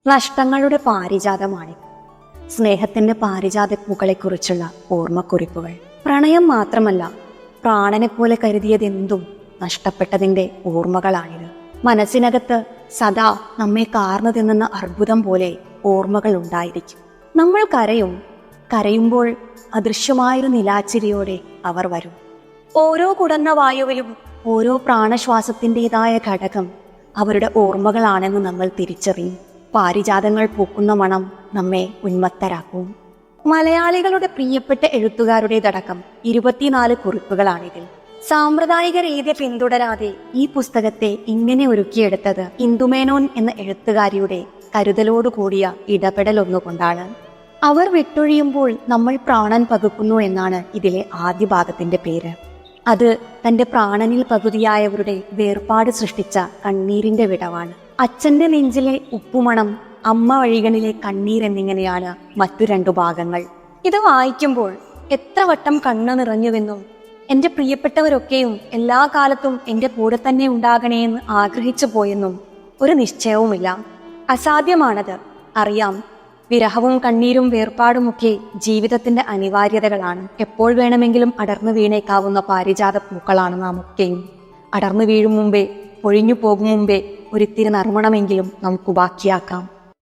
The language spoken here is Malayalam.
നഷ്ടങ്ങളുടെ പാരിജാതമാണ്. സ്നേഹത്തിന്റെ പാരിജാതപ്പൂക്കളെക്കുറിച്ചുള്ള ഓർമ്മക്കുറിപ്പുകൾ. പ്രണയം മാത്രമല്ല, പ്രാണനെപ്പോലെ കരുതിയതെന്തും നഷ്ടപ്പെട്ടതിന്റെ ഓർമ്മകളാണിത്. മനസ്സിനകത്ത് സദാ നമ്മെ കാർന്നു തിന്നുന്ന അർബുദം പോലെ ഓർമ്മകൾ ഉണ്ടായിരിക്കും. നമ്മൾ കരയുമ്പോൾ അദൃശ്യമായൊരു നിലാച്ചിരിയോടെ അവർ വരും. ഓരോ കുടന്ന വായുവിലും ഓരോ പ്രാണശ്വാസത്തിൻ്റെതായ ഘടകം അവരുടെ ഓർമ്മകളാണെന്ന് നമ്മൾ തിരിച്ചറിയും. പാരിജാതങ്ങൾ പൂക്കുന്ന മണം നമ്മെ ഉന്മത്തരാക്കും. മലയാളികളുടെ പ്രിയപ്പെട്ട എഴുത്തുകാരുടേതടക്കം 24 കുറിപ്പുകളാണിതിൽ. സാമ്പ്രദായിക രീതി പിന്തുടരാതെ ഈ പുസ്തകത്തെ ഇങ്ങനെ ഒരുക്കിയെടുത്തത് ഇന്ദുമേനോൻ എന്ന എഴുത്തുകാരിയുടെ കരുതലോടുകൂടിയ ഇടപെടലൊന്നുകൊണ്ടാണ്. അവർ വിട്ടൊഴിയുമ്പോൾ നമ്മൾ പ്രാണൻ പകുക്കുന്നു എന്നാണ് ഇതിലെ ആദ്യ ഭാഗത്തിന്റെ പേര്. അത് തന്റെ പ്രാണനിൽ പകുതിയായവരുടെ വേർപാട് സൃഷ്ടിച്ച കണ്ണീരിന്റെ വിടവാണ്. അച്ഛന്റെ നെഞ്ചിലെ ഉപ്പുമണം, അമ്മ വഴികളിലെ കണ്ണീർ എന്നിങ്ങനെയാണ് മറ്റു 2 ഭാഗങ്ങൾ. ഇത് വായിക്കുമ്പോൾ എത്ര വട്ടം കണ്ണു നിറഞ്ഞുവെന്നും എന്റെ പ്രിയപ്പെട്ടവരൊക്കെയും എല്ലാ കാലത്തും എന്റെ കൂടെ തന്നെ ഉണ്ടാകണേയെന്ന് ആഗ്രഹിച്ചു പോയെന്നും ഒരു നിശ്ചയവുമില്ല. അസാധ്യമാണത്, അറിയാം. വിരഹവും കണ്ണീരും വേർപാടുമൊക്കെ ജീവിതത്തിന്റെ അനിവാര്യതകളാണ്. എപ്പോൾ വേണമെങ്കിലും അടർന്നു വീണേക്കാവുന്ന പാരിജാത പൂക്കളാണ് നാം ഒക്കെയും. അടർന്നു വീഴും മുമ്പേ, പൊഴിഞ്ഞു പോകും മുമ്പേ ഒരിത്തിരി നറുമണമെങ്കിലും നമുക്ക് ബാക്കിയാക്കാം.